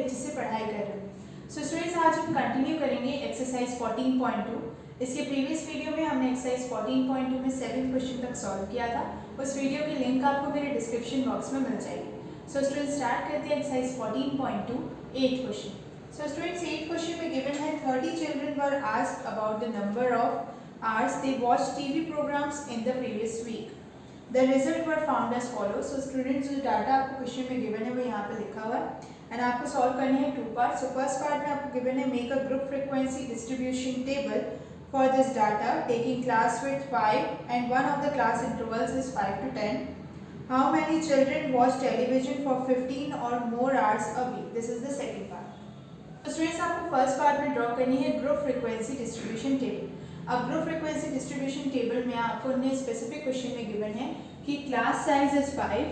अच्छे से पढ़ाई कर रहे हो। सो स्टूडेंट्स, आज हम कंटिन्यू करेंगे एक्सरसाइज 14.2। इसके प्रीवियस वीडियो में हमने एक्सरसाइज 14.2 में 7 क्वेश्चन तक सॉल्व किया था। उस वीडियो की लिंक आपको मेरे डिस्क्रिप्शन बॉक्स में मिल जाएगी। सो स्टूडेंट्स, स्टार्ट करते हैं exercise 14.2 8 question. So students, 8 question में गिवन है 30 children were asked about the number of hours they watched TV programs in the previous week. The result were found as follows. So students, जो data आपको question में given है वो यहाँ पे लिखा हुआ है एंड आपको सॉल्व करनी है 2 पार्ट। सो फर्स्ट पार्ट में आपको गिवन है make a group frequency distribution table for this data taking class with 5 and one of the class intervals is 5 to 10. How many children watch television for 15 or more hours a week? This is the second part. तो students, आपको first part में draw करनी है group frequency distribution table. अब group frequency distribution table में आपको उन्हें specific question में गिवन है कि class size is 5,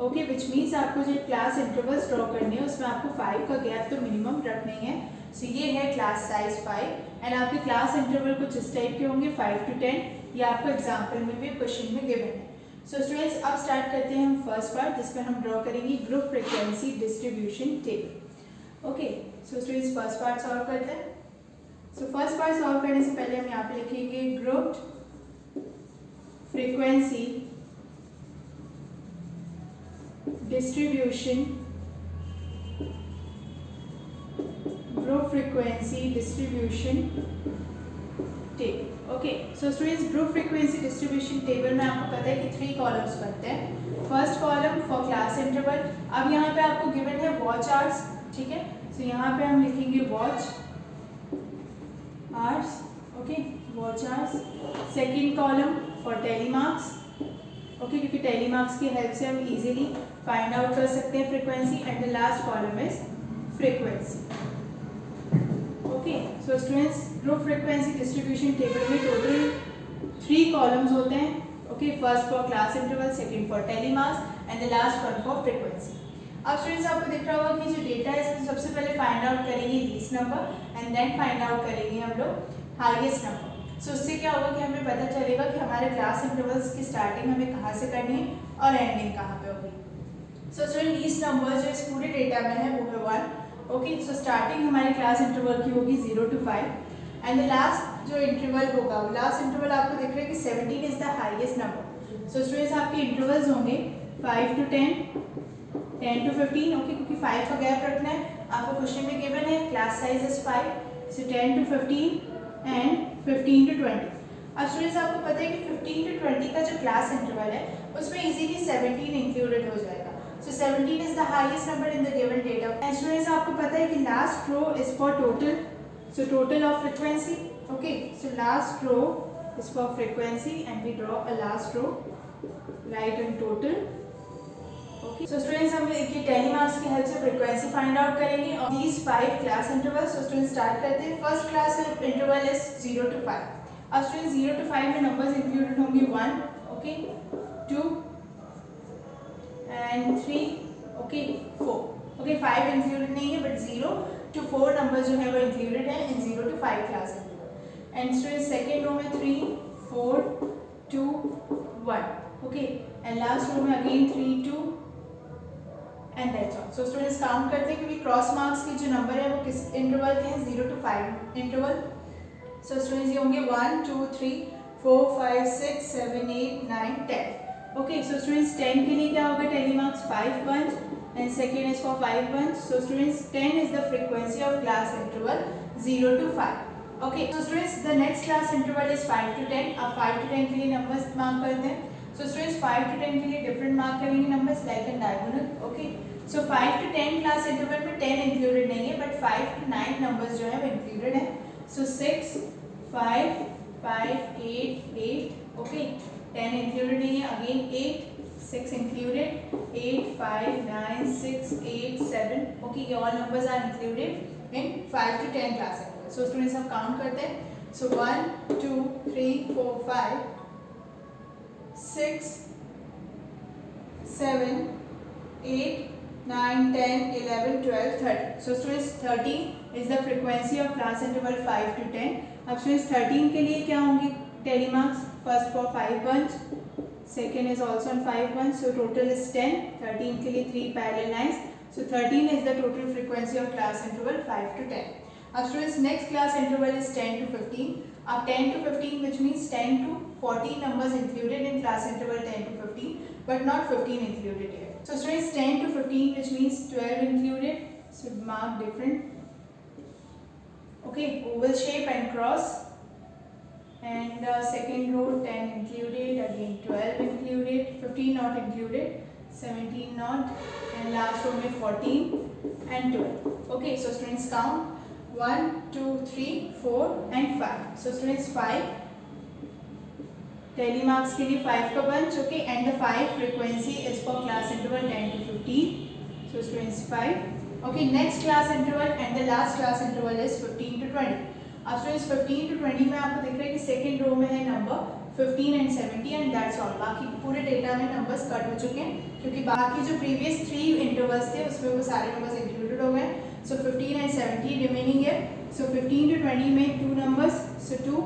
okay, which means आपको जो क्लास इंटरवल्स ड्रॉ करने हैं उसमें आपको 5 का गैप तो मिनिमम रखना ही है। सो ये है क्लास साइज 5 एंड आपके क्लास इंटरवल कुछ इस टाइप के होंगे 5 to 10। ये आपको एग्जाम्पल में भी क्वेश्चन में गिवन है। सो स्टूडेंट्स, अब स्टार्ट करते हैं हम फर्स्ट पार्ट जिसमें हम ड्रॉ करेंगे group frequency distribution table. Okay, सो स्टूडेंट्स फर्स्ट पार्ट सॉल्व करते हैं। सो फर्स्ट पार्ट सॉल्व करने से पहले हम यहाँ पे लिखेंगे group frequency distribution table. Okay, so students, group frequency distribution table में आपको पता है कि 3 कॉलम्स बनते हैं। First column for class interval. अब यहाँ पे आपको गिवन है वॉच आवर्स, ठीक है। सो यहाँ पे हम लिखेंगे watch hours, okay, watch hours. Second column for telemarks, okay, क्योंकि टेलीमार्क्स की हेल्प से हम इजीली फाइंड आउट कर सकते हैं frequency. And the last column is frequency. Okay, so students, group frequency distribution table में टोटल 3 कॉलम्स होते हैं। Okay, first for class interval, second for telemarks and the last one for frequency. अब students, आपको दिख रहा होगा कि जो डेटा है इसमें सबसे पहले फाइंड आउट करेंगे least number and then find out करेंगे हम लोग हाईएस्ट नंबर। सो उससे क्या होगा कि हमें पता चलेगा कि हमारे क्लास इंटरवल्स की स्टार्टिंग हमें कहाँ से करनी है और एंडिंग कहाँ पे होगी। सो स्टूडेंट, लीस्ट नंबर जो इस पूरे डेटा में है वो है 1। ओके, सो स्टार्टिंग हमारे क्लास इंटरवल की होगी 0 to 5 एंड द लास्ट जो इंटरवल होगा, लास्ट इंटरवल आपको दिख रहा है कि 17 is the highest number. So students, आपके इंटरवल्स होंगे 5 to 10, 10 to 15, ओके, क्योंकि 5 का गैप रखना है। आपको क्वेश्चन में गिवन है class size is 5, so 10 to 15 and 15 to 20। अब स्टूडेंट्स, आपको पता है कि 15 to 20 का जो क्लास इंटरवल है उसमें इजीली 17 इंक्लूडेड हो जाएगा। So 17 is the highest number in the given data. And students, आपको पता है कि last row is for total, so total of frequency. Okay, so last row is for frequency and we draw a last row right in total. So students, हम ये telemarks की help से frequency find out करेंगे और these 5 class interval. So students, start करते हैं। First class interval is 0 to 5। अब students, 0 to 5 में नंबर्स इंक्लूडेड होंगे 1, okay, 2 and 3, okay, 4। Okay, 5 included नहीं है बट 0 to 4 नंबर जो है वो इंक्लूडेड है in 0 to 5 class interval. And students, second row में 3, 4, 2, 1, ओके, एंड लास्ट रो में again 3, 2 and that's all. So students, count करते हैं क्योंकि क्रॉस मार्क्स के जो नंबर है वो किस इंटरवल के हैं, 0 to 5 इंटरवल। सो स्टूडेंट्स, ये होंगे 1, 2, 3, 4, 5, 6, 7, 8, 9, 10। ओके, सो स्टूडेंट्स, 10 के लिए क्या होगा telemarks 5 bunch and second is for 5 bunch। So students, 10 is the frequency of class interval 0 to 5। Okay, so students, the next class interval is 5 to 10। अब 5 to 10 के लिए numbers mark करते हैं। So students, 5 to 10 के लिए different mark करेंगे numbers like an diagonal. Okay, so 5 to 10 class interval में 10 included नहीं है बट 5 to 9 नंबर्स जो है वो इंक्लूडेड है। सो 6, 5, 5, 8, 8, ओके, 10 इंक्लूडेड नहीं है, अगेन 8, 6 इंक्लूडेड, 8, 5, 9, 6, 8, 7, ओके, ये all numbers are included in 5 to 10 class interval. So students, हम काउंट करते हैं। सो 1, 2, 3, 4, 5, 6, 7, 8, 9, 10, 11, 12, 13. So students, 13 is the frequency of class interval 5 to 10. अब students 13 के लिए क्या होंगे telemarks? First for 5 bunch, second is also on 5 bunch, so total is 10. 13 के लिए 3 parallel lines, So 13 is the total frequency of class interval 5 to 10. अब students next class interval is 10 to 15. अब 10 to 15 which means 10 to 14 numbers included in class interval 10 to 15 but not 15 included here. So students 10 to 15 which means 12 included, so mark different. Okay, oval shape and cross. And second row 10 included, again 12 included, 15 not included, 17 not, and last row में 14 and 12. Okay, so students count 1, 2, 3, 4 and 5. So students 5 tally marks के लिए 5 का bunch. Okay, and the 5 frequency is for class interval 10 to 15. So students 5. Okay, next class interval and the last class interval is 15 to 20. अब students 15 to 20 में आपको दिख रहा है कि सेकेंड रो में है number 15 and 70 and that's all. बाकी पूरे डेटा में नंबर्स कट हो चुके हैं क्योंकि बाकी जो प्रीवियस 3 इंटरवल्स थे उसमें वो सारे नंबर्स इंक्लूडेड हो गए. सो 15 and 70 रिमेनिंग है. सो 15 to 20 में 2 numbers, so 2.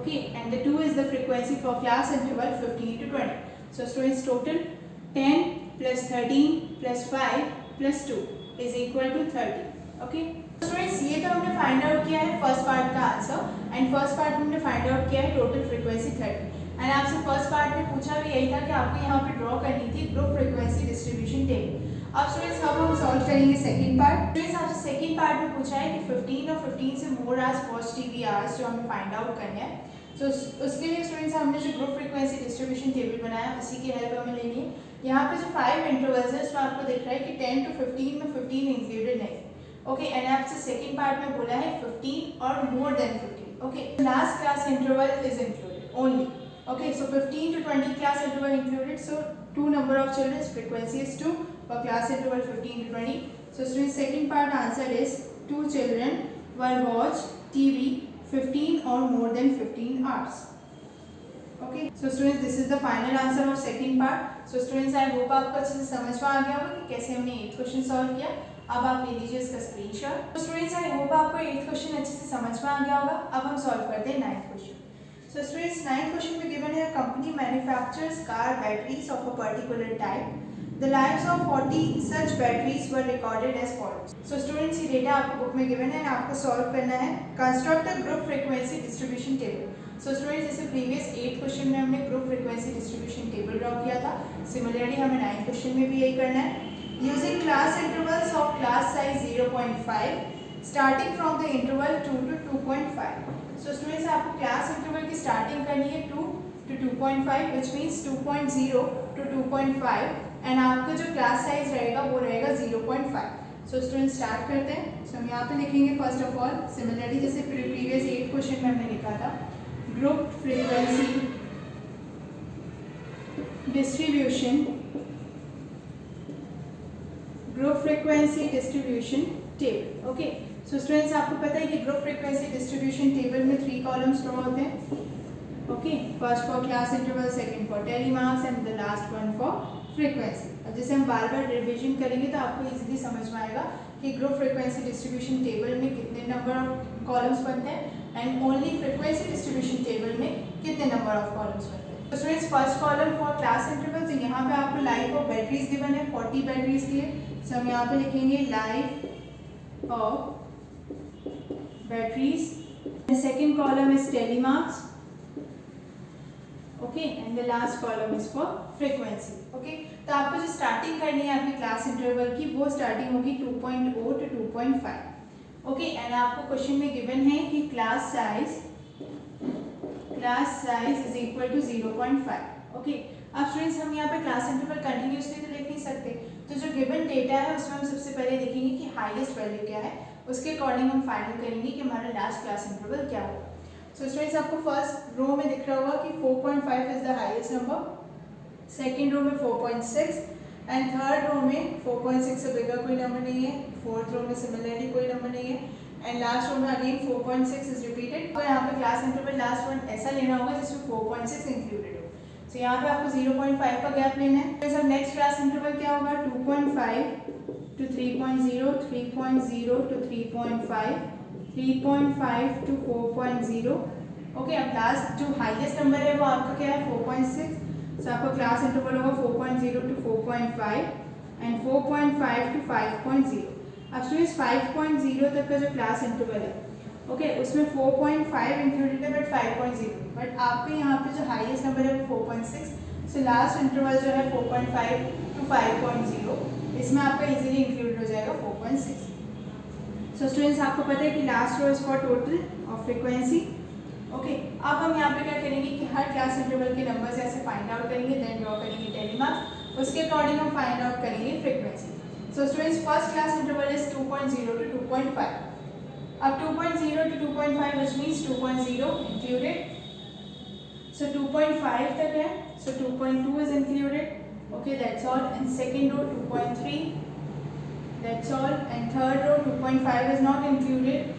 Okay, and the 2 is the frequency for class interval 15 to 20. So students total 10 plus 13 plus 5 plus 2 is equal to 30. Okay students, ये तो हमने फाइंड आउट किया है फर्स्ट पार्ट का आंसर, एंड फर्स्ट पार्ट में हमने find out किया है टोटल फ्रीक्वेंसी 30. एंड आपसे फर्स्ट पार्ट में पूछा भी यही था कि आपको यहाँ पे ड्रॉ करनी थी ग्रुप फ्रीक्वेंसी डिस्ट्रीब्यूशन टेबल. अब स्टूडेंट्स अब हम सॉल्व करेंगे सेकंड पार्ट. स्टूडेंट्स आपसे सेकंड पार्ट में पूछा है कि 15 और 15 से मोर आवर्स वॉच टीवी आवर्स जो हमें फाइंड आउट करने हैं. सो उसके लिए स्टूडेंट्स हमने जो ग्रुप फ्रीक्वेंसी डिस्ट्रीब्यूशन टेबल बनाया उसी की हेल्प हमें लेनी है. यहाँ पे जो 5 इंटरवल्स है उसमें आपको दिख रहा है कि 10 to 15 में 15 इंक्लूडेड नहीं. ओके, एंड आपसे सेकंड पार्ट में बोला है 15 और more than 15. Okay, last class interval is included only. Okay, so 15 to 20 class interval included, so 2 number of children's frequency is 2 for class interval 15 to 20. So students, second part answer is 2 children will watch TV 15 or more than 15 hours. Okay, so students, this is the final answer of second part. So students, I hope आपको अच्छे से समझ में आ गया होगा कि कैसे हमने 8th क्वेश्चन सॉल्व किया. अब आप ले लीजिए इसका स्क्रीनशॉट. तो स्टूडेंट्स, आई होप आपको 8th क्वेश्चन अच्छे से समझ में आ गया होगा. अब हम सॉल्व करते हैं 9th question. So students, 9th question में गिवन है company manufactures car batteries of a particular type. The lives of 40 such batteries were recorded as follows. So students, ये डेटा आपको बुक में गिवन है एंड आपको solve करना है. Construct a group frequency distribution table. So students, जैसे previous 8th question में हमने group frequency distribution table draw किया था, सिमिलरली हमें 9th क्वेश्चन में भी यही करना है. Using class intervals of class size 0.5 starting from the interval 2 to 2.5. So students, आपको class interval की starting करनी है 2 to 2.5 which means 2.0 to 2.5 and आपका जो class size रहेगा वो रहेगा 0.5. So students, start करते हैं. So हम यहाँ पे लिखेंगे first of all similarly जैसे previous 8 क्वेश्चन में हमने लिखा था group frequency distribution group frequency distribution table. Okay, so students, आपको पता है कि ग्रुप फ्रीक्वेंसी डिस्ट्रीब्यूशन टेबल में 3 कॉलम्स ड्रॉ होते हैं. Okay, first for class interval, second for tally marks and the last one for frequency. अब जैसे हम बार बार रिविजन करेंगे तो आपको इजीली समझ में आएगा कि ग्रुप फ्रीक्वेंसी डिस्ट्रीब्यूशन टेबल में कितने नंबर ऑफ कॉलम्स बनते हैं and only frequency distribution table में कितने नंबर ऑफ कॉलम्स बनते हैं. तो students, first column for class interval, तो यहाँ पे आपको लाइफ ऑफ बैटरीज गिवन है 40 बैटरीज की है. सो हम यहाँ पे लिखेंगे life of batteries. The second column is tally marks. Okay, and the last column is for frequency. Okay, तो आपको जो स्टार्टिंग करनी है आपकी क्लास इंटरवल की वो स्टार्टिंग होगी 2.0 to 2.5. ओके, एंड आपको क्वेश्चन में गिवन है कि class size is equal to 0.5. Okay, अब स्टूडेंट्स, हम यहाँ पे क्लास इंटरवल कंटिन्यूसली तो लिख नहीं सकते, तो जो गिवन डेटा है उसमें हम सबसे पहले देखेंगे कि हाईएस्ट वैल्यू क्या है, उसके अकॉर्डिंग हम फाइंड करेंगे कि हमारा लास्ट क्लास इंटरवल क्या होगा. सो स्टूडेंट्स, आपको फर्स्ट रो में दिख रहा होगा कि 4.5 is the highest number, second row में 4.6 एंड थर्ड रो में 4.6 से बिगर कोई नंबर नहीं है, फोर्थ रो में सिमिलरली कोई नंबर नहीं है एंड लास्ट रो में अगेन 4.6 इज रिपीटेड. तो यहाँ पे क्लास इंटरवल लास्ट वन ऐसा लेना होगा जिसमें 4.6 इंक्लूडेड हो. तो यहाँ पे आपको 0.5 का गैप लेना है. तो सब नेक्स्ट क्लास इंटरवल क्या होगा 2.5 to 3.0, 3.0 to 3.5, 3.5 to 4.0. ओके, अब लास्ट जो हाईएस्ट नंबर है वो आपका क्या है 4.6. सो आपका क्लास इंटरवल होगा 4.0 to 4.5 and 4.5 to 5.0. अब स्टूडेंट्स 5.0 तक का जो क्लास इंटरवल है ओके उसमें 4.5 इंक्लूडेड है बट 5.0, बट आपके यहाँ पे जो हाईएस्ट नंबर है वो 4.6, सो लास्ट इंटरवल जो है 4.5 टू 5.0 इसमें आपका इजीली इंक्लूड हो जाएगा 4.6. सो स्टूडेंट्स आपको पता है कि last row is for total of frequency. Okay अब हम यहाँ पे क्या करेंगे कि हर क्लास इंटरवल के नंबर्स ऐसे फाइंड आउट करेंगे, देन ड्रॉ करेंगे टेलीमार्क्स, उसके अकॉर्डिंग हम फाइंड आउट करेंगे frequency. So students first class interval is 2.0 to 2.5. अब 2.0 to 2.5 which means 2.0 included. So 2.5 तक है, so 2.2 is included. Okay, that's all. And second row 2.3, that's all. And third row 2.5 is not included.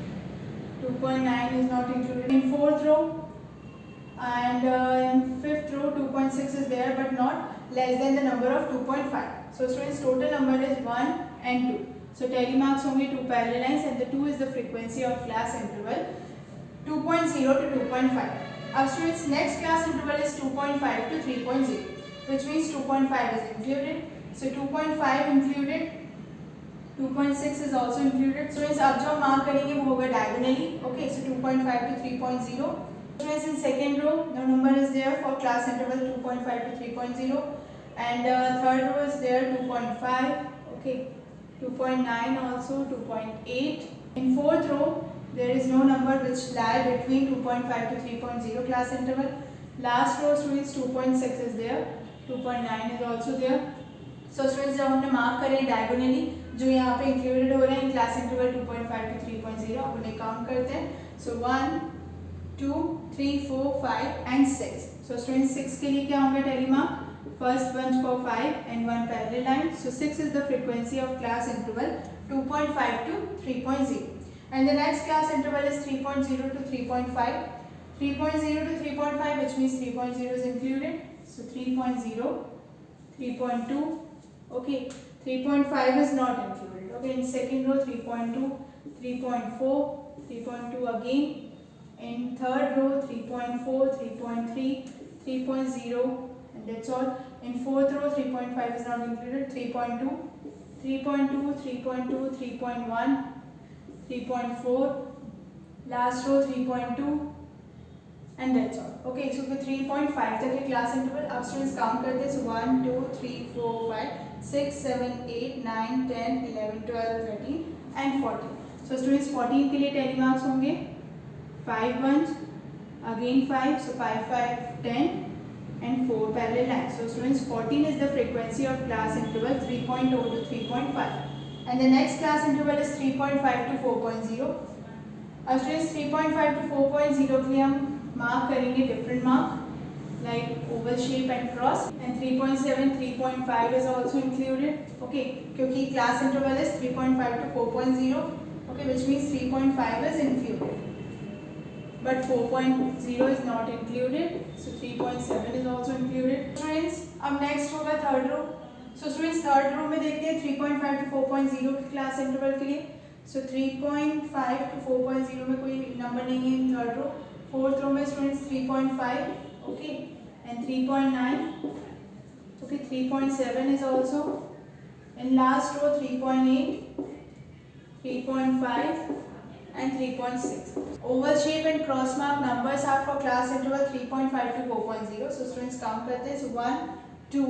2.9 is not included. In fourth row and in fifth row 2.6 is there but not less than the number of 2.5. So students total number is 1 and 2. So telemarks होंगे 2 parallel lines and the 2 is the frequency of class interval 2.0 to 2.5. अब students next class interval is 2.5 to 3.0 which means 2.5 is included. So 2.5 included, 2.6 is also included. Students अब जो mark करेंगे वो होगा diagonally. Okay, so 2.5 to 3.0. Students in second row the number is there for class interval 2.5 to 3.0 and third row is there 2.5. Okay, 2.9 also, 2.8. In fourth row there is no number which lie between 2.5 to 3.0 class interval. Last row students 2.6 is there, 2.9 is also there. So students जब हमने mark करें diagonally जो यहाँ पे included हो रहे हैं class interval 2.5 to 3.0 अब उन्हें काउंट करते हैं. सो 1 2 3 4 5 and 6. सो स्टूडेंट्स 6 के लिए क्या होंगे tally mark? First bunch for 5 and 1 parallel line. So 6 is the frequency of class interval 2.5 to 3.0 and the next class interval is 3.0 to 3.5. 3.0 to 3.5 which means 3.0 is included. So 3.0, 3.2. Okay, 3.5 is not included. Okay, in second row 3.2, 3.4, 3.2 again. In third row 3.4, 3.3, 3.0 and that's all. In fourth row 3.5 is not included. 3.2, 3.2, 3.2, 3.1, 3.4. Last row 3.2 and that's all. Okay, so the 3.5 तक के class interval अब students count करते हैं. सो 1 2 3 4 5 6 7 8 9 10 11 12 13 and 14. So students 14 के लिए telemarks होंगे 5 bunch again 5, so 5 5 10 and 4 parallel lines. So students 14 is the frequency of class interval 3.0 to 3.5 and the next class interval is 3.5 to 4.0. अब students 3.5 to 4.0 के लिए हम मार्क करेंगे different mark like oval shape and cross and 3.7 3.5 is also included. Okay, क्योंकि class interval is 3.5 to 4.0. Okay, which means 3.5 is included but 4.0 is not included. So 3.7 is also included. Students अब next होगा third row. So students third row में देखते हैं 3.5 to 4.0 के class interval के लिए. So 3.5 to 4.0 में कोई नंबर नहीं है in third row. Fourth row में students 3.5. Okay, and 3.9. Okay, 3.7 is also. In last row 3.8, 3.5 and 3.6. Oval shape and cross mark numbers are for class interval 3.5 to 4.0. So students count करते हैं. So 1 2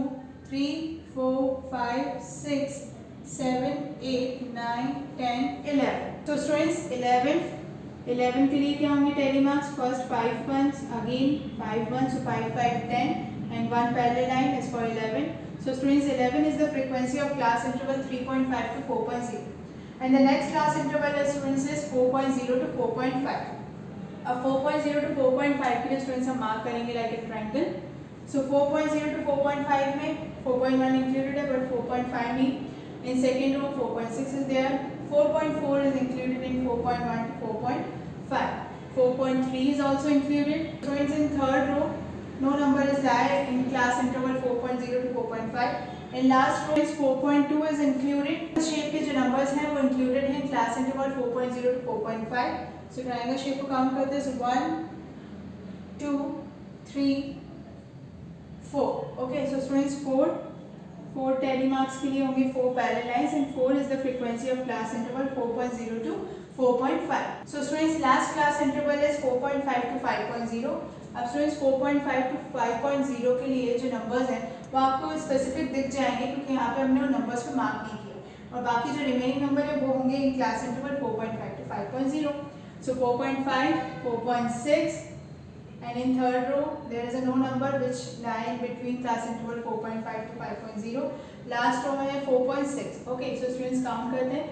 3 4 5 6 7 8 9 10 11. So students 11 के लिए क्या होंगे telemarks? First 5 bunch again 5 bunch, so 5 5 10 and 1 parallel line is for 11. So students 11 is the frequency of class interval 3.5 to 4.0 and the next class interval is students is 4.0 to 4.5. अब 4.0 to 4.5 के लिए students हम mark करेंगे like a triangle. So 4.0 to 4.5 में 4.1 included है but 4.5 नहीं. In second row 4.6 is there. 4.4 is included in 4.1 to 4.5. 4.3 is also included. Students in third row no number is there in class interval 4.0 to 4.5. In last row is 4.2 is included. Shape के जो numbers हैं वो included हैं class interval 4.0 to 4.5. So triangle shape को count करते हैं. So 1 2 3 4. Okay, so students 4 4 tally marks के लिए होंगे 4 parallel lines and 4 is the frequency of class interval 4.0 to 4.5. So students, last class interval is 4.5 to 5.0. अब students 4.5 to 5.0 के लिए जो नंबर्स हैं वो आपको स्पेसिफिक दिख जाएंगे क्योंकि यहाँ पे हमने उन नंबर्स पे मार्क नहीं किया, और बाकी जो रिमेनिंग नंबर है वो होंगे in class interval 4.5 to 5.0. So 4.5, 4.6 and in third row there is a no number which lie in between class interval 4.5 to 5.0. Last row में है 4.6. Okay, so students काउंट करते हैं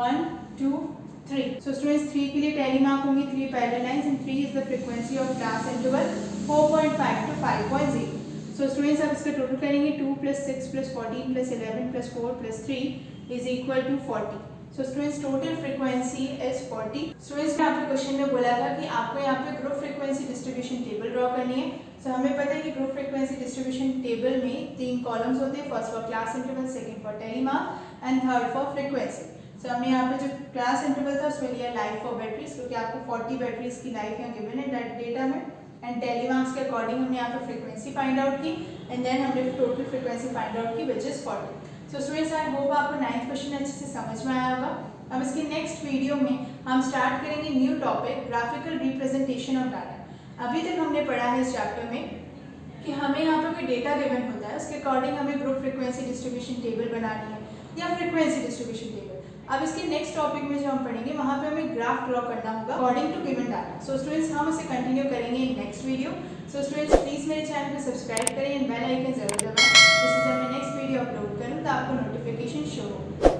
1, 2, 3. So students 3 के लिए tele mark होंगी 3 parallel lines and 3 is the frequency of class interval 4.5 to 5.0. So students अब इसका total करेंगे 2 plus 6 plus 14 plus 11 plus 4 plus 3 is equal to 40. So students total frequency is 40. Students ने आपके question में बोला था कि आपको यहाँ पे group frequency distribution table draw करनी है. So हमें पता है कि ग्रुप फ्रीक्वेंसी डिस्ट्रीब्यूशन टेबल में 3 कॉलम्स होते हैं, first for class interval, second for tally mark and third for frequency. So हमने यहाँ पे जो क्लास इंटरवल था उसमें लिया लाइफ फॉर बैटरीज क्योंकि आपको 40 बैटरीज की लाइफ यहाँ गिवन है डेटा में, एंड टेली मार्क्स के अकॉर्डिंग हमने यहाँ पे फ्रीक्वेंसी फाइंड आउट की एंड देन हमने टोटल फ्रीक्वेंसी फाइंड आउट की which is 40. So students I hope आपको 9th क्वेश्चन अच्छे से समझ में आया होगा. अब इसके नेक्स्ट वीडियो में हम स्टार्ट करेंगे new topic graphical representation of data. अभी तक हमने पढ़ा है इस चैप्टर में कि हमें यहाँ पे कोई डेटा गिवन होता है, उसके अकॉर्डिंग हमें ग्रुप फ्रीक्वेंसी डिस्ट्रीब्यूशन टेबल बनानी है या फ्रीक्वेंसी डिस्ट्रीब्यूशन टेबल. अब इसके नेक्स्ट टॉपिक में जो हम पढ़ेंगे वहाँ पे हमें ग्राफ ड्रॉ करना होगा according to given data. So students हम इसे कंटिन्यू करेंगे in next video. So students please मेरे चैनल को सब्सक्राइब करें एंड बेल आइकन जरूर दबाएं जिससे जब मैं नेक्स्ट वीडियो अपलोड करूँ तो आपको नोटिफिकेशन शो हो.